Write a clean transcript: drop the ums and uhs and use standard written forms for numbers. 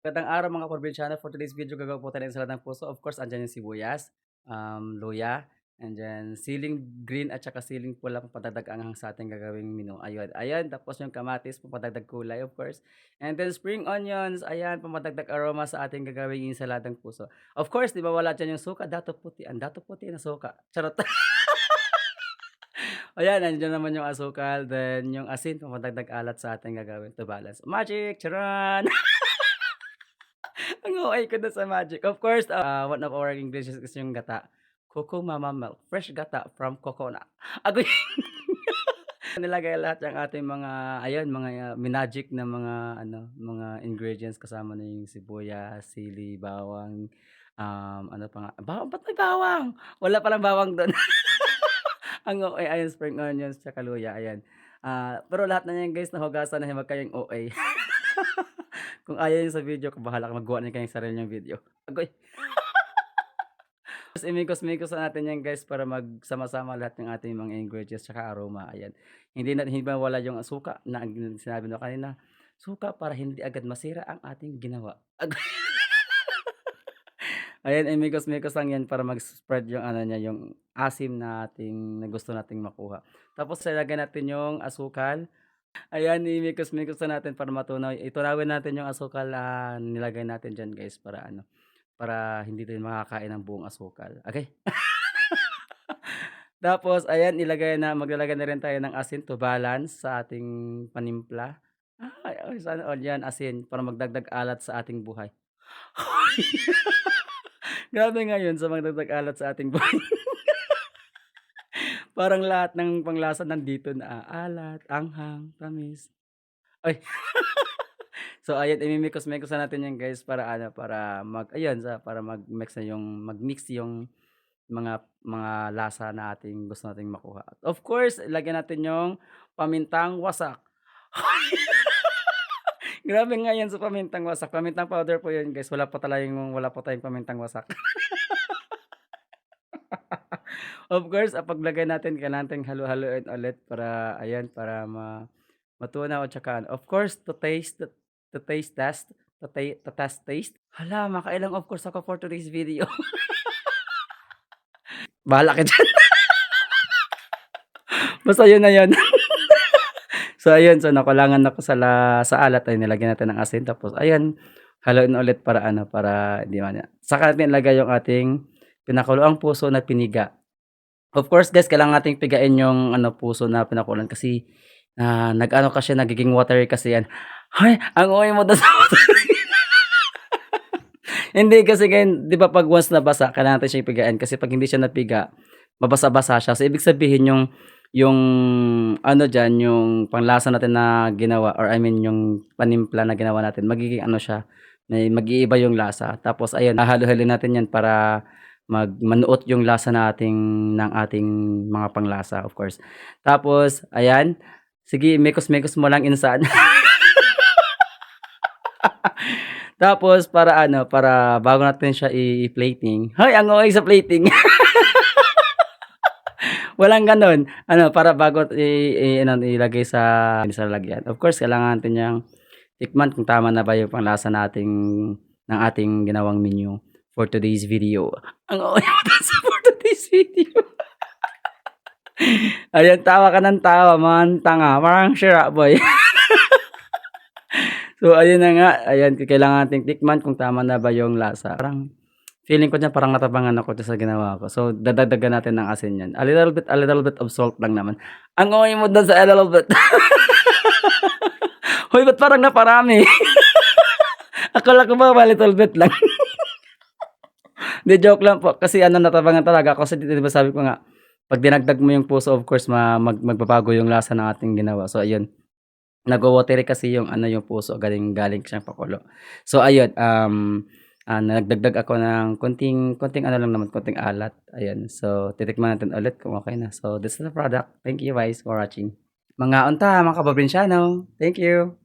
Magandang araw mga probinsyano. For today's video, gagawa po tayo ng salad ng puso. Of course, andyan yung sibuyas, luya, and then siling green at saka siling pula papadagdag anghang sa ating gagawing menu. Ayun, ayan. Tapos yung kamatis, papadagdag kulay, of course. And then spring onions, ayan, papadagdag aroma sa ating gagawing insaladang puso. Of course, di ba wala dyan yung suka, dato puti. Ang dato puti na suka. Charot. Ayan, andyan naman yung asukal. Then yung asin, papadagdag alat sa ating gagawin to balance. Magic! Charan! Ang OA ko dun sa magic. Of course, one of our ingredients is yung gata. Coco Mama Milk, fresh gata from coconut. Agoy! Nilagay lahat yung ating mga ayun, mga minagic na mga ano, mga ingredients kasama na yung sibuyas, sili, bawang, ano pa nga, bawang, ba't may bawang? Wala palang bawang dun. Ang OA, ayun, spring onions, tsaka luya, ayan. Pero lahat na yan guys, nahugasan na yan, wag kayong OA. Kung ayaw niyo sa video ko, bahala ka magawa niyo kayong sarili niyong video. Agoy! Tapos imikos-mikos na natin yan guys para magsama-sama lahat ng ating mga ingredients tsaka aroma, ayan. Hindi mawala yung suka na sinabi ko kanina, suka para hindi agad masira ang ating ginawa. Ayan, imikos-mikos lang yan para mag-spread yung ano niya, yung asim na gusto nating makuha. Tapos ilagay natin yung asukal. Ayan, imikos-mikos na natin para matunaw. Itunawin natin yung asukal na nilagay natin diyan guys para ano, para hindi din makakain ng buong asukal. Okay. Tapos ayan, maglalagay na rin tayo ng asin to balance sa ating panimpla. Ay, sana all yan asin para magdagdag alat sa ating buhay. Grabe ngayon sa magdagdag alat sa ating buhay. Parang lahat ng panglasa nandito na, alat, anghang, tamis. Ay, so ayan, imimikos-mikos na natin yan guys para ano, para para mag-mix yung mga lasa na gusto nating makuha. Of course, lagyan natin yung pamintang wasak. Grabe nga yan sa pamintang wasak, pamintang powder po yun guys, wala pa tayong pamintang wasak. Of course, paglagay natin kailangan nating halu-haluin ulit para ayan, para matunaw at saka of course to taste test, to test taste. Hala, makailang of course ako for today's video. Bahala ka diyan. Basta yun na yun. So ayun, so nakulangan ako sa alat ay nilagyan natin ng asin tapos ayan, haluin ulit para ano, para di man saka natin ilagay yung ating pinakuluang puso na piniga. Of course guys, kailangan nating pigain yung ano, puso na pinakulan kasi, nag-ano kasi nagiging watery kasi yan. Hay, ang OA mo dun sa watery. Hindi kasi ngayon, 'di ba 'pag once nabasa kailangan natin siyang pigain kasi 'pag hindi siya napiga, mabasa-basa siya. So ibig sabihin yung ano diyan, yung panglasa natin na ginawa or I mean yung panimpla na ginawa natin magiging ano siya, mag-iiba yung lasa. Tapos ayun, hahalo-haloin natin 'yan para manuot yung lasa ng ating mga panglasa, of course. Tapos ayan, sige mekos-mekos mo lang insan. Tapos para ano, para bago natin siya i-plating, hoy ang OA sa plating. Walang gano'n. Ano, para bago ano, ilagay sa lalagyan. Of course, kailangan natin niyang tikman kung tama na ba yung panglasa ng ating ginawang menu for today's video. Ang OA mo dun sa for today's video. Ayan, tawa ka ng tawa, man tanga, parang sira boy. So ayun na nga, ayan, kailangan nating tikman kung tama na ba yung lasa. Parang feeling ko diyan parang natabangan ako diyan sa ginawa ko. So dadagdagan natin ng asin 'yan. A little bit of salt lang naman. Ang OA mo dun sa a little bit. Hoy, ba't parang naparami? Akala ko ba little bit lang. 'Di, joke lang po. Kasi ano, natabangan talaga ako kasi 'di ba sabi ko nga, 'pag dinagdag mo yung puso, of course magbabago yung lasa ng ating ginawa. So ayun, nagwa-watery kasi yung ano, yung puso galing galing siyang pakulo. So ayun, nagdagdag ako ng konting ano lang naman, konting alat, ayan. So titikman natin ulit kung okey na. So this is the product. Thank you guys for watching. Mga unta, mga kaprobinsyano. Thank you.